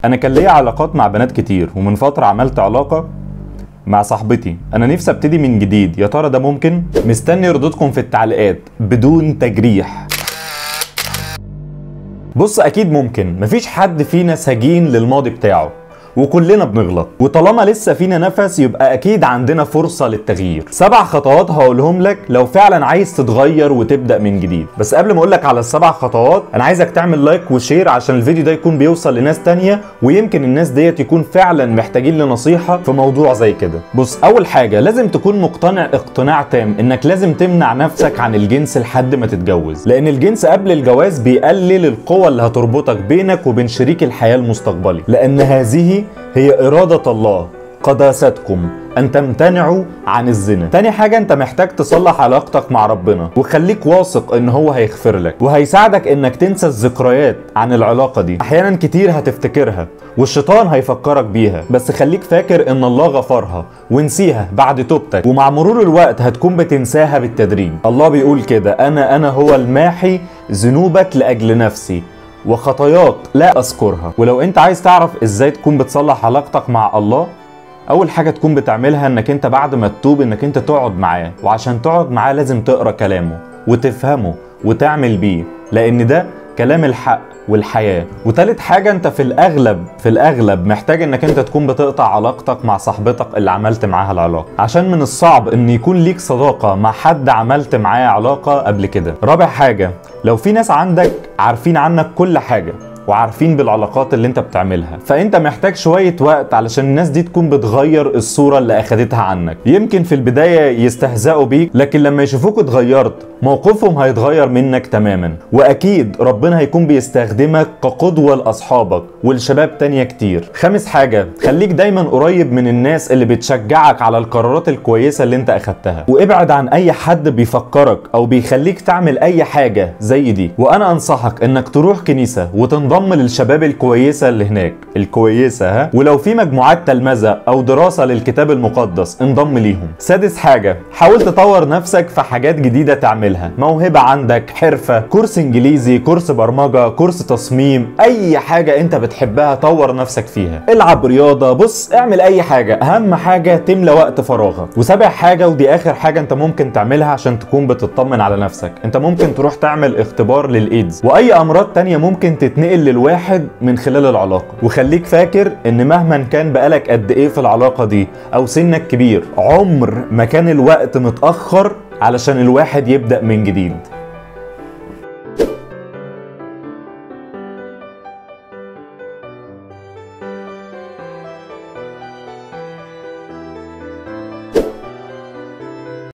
انا كان ليا علاقات مع بنات كتير، ومن فتره عملت علاقه مع صاحبتي. انا نفسي ابتدي من جديد، يا ترى ده ممكن؟ مستني ردودكم في التعليقات بدون تجريح. بص، اكيد ممكن، مفيش حد فينا سجين للماضي بتاعه، وكلنا بنغلط، وطالما لسه فينا نفس يبقى اكيد عندنا فرصة للتغيير. 7 خطوات هقولهم لك لو فعلا عايز تتغير وتبدأ من جديد. بس قبل ما اقولك على ال7 خطوات، انا عايزك تعمل لايك وشير عشان الفيديو ده يكون بيوصل لناس تانية، ويمكن الناس ديت يكون فعلا محتاجين لنصيحة في موضوع زي كده. بص، اول حاجة لازم تكون مقتنع اقتناع تام انك لازم تمنع نفسك عن الجنس لحد ما تتجوز، لان الجنس قبل الجواز بيقلل القوة اللي هتربطك بينك وبين شريك الحياة المستقبلي، لان هذه هي إرادة الله قداستكم أن تمتنعوا عن الزنا. تاني حاجة، أنت محتاج تصلح علاقتك مع ربنا، وخليك واثق إن هو هيغفر لك وهيساعدك إنك تنسى الذكريات عن العلاقة دي. أحيانا كتير هتفتكرها والشيطان هيفكرك بيها، بس خليك فاكر إن الله غفرها ونسيها بعد توبتك، ومع مرور الوقت هتكون بتنساها بالتدريج. الله بيقول كده: أنا هو الماحي ذنوبك لأجل نفسي وخطاياك لا أذكرها. ولو انت عايز تعرف ازاي تكون بتصلح علاقتك مع الله، اول حاجة تكون بتعملها انك انت بعد ما تتوب انك انت تقعد معاه، وعشان تقعد معاه لازم تقرأ كلامه وتفهمه وتعمل بيه، لان ده كلام الحق والحياة. وتالت حاجة، انت في الاغلب محتاج انك انت تكون بتقطع علاقتك مع صاحبتك اللي عملت معاها العلاقة، عشان من الصعب ان يكون ليك صداقة مع حد عملت معاه علاقة قبل كده. رابع حاجة، لو في ناس عندك عارفين عنك كل حاجة وعارفين بالعلاقات اللي انت بتعملها، فانت محتاج شوية وقت علشان الناس دي تكون بتغير الصورة اللي اخدتها عنك. يمكن في البداية يستهزئوا بيك، لكن لما يشوفوك اتغيرت موقفهم هيتغير منك تماما، واكيد ربنا هيكون بيستخدمك كقدوة لاصحابك والشباب تانية كتير. خامس حاجة، خليك دايما قريب من الناس اللي بتشجعك على القرارات الكويسة اللي انت اخدتها، وابعد عن اي حد بيفكرك او بيخليك تعمل اي حاجة زي دي. وانا انصحك انك تروح كنيسة وتنضم للشباب الكويسة اللي هناك، الكويسة ولو في مجموعات تلمذة او دراسة للكتاب المقدس انضم ليهم. سادس حاجة، حاول تطور نفسك في حاجات جديدة تعملها، موهبة عندك، حرفة، كورس انجليزي، كورس برمجة، كورس تصميم، اي حاجة انت بتحبها طور نفسك فيها. العب رياضة، بص اعمل اي حاجة، اهم حاجة تملى وقت فراغك. وسابع حاجة ودي اخر حاجة انت ممكن تعملها عشان تكون بتطمن على نفسك، انت ممكن تروح تعمل اختبار للايدز واي امراض تانية ممكن تتنقل للواحد من خلال العلاقة. وخليك فاكر ان مهما كان بقالك قد ايه في العلاقة دي او سنك كبير، عمر ما كان الوقت متأخر علشان الواحد يبدأ من جديد.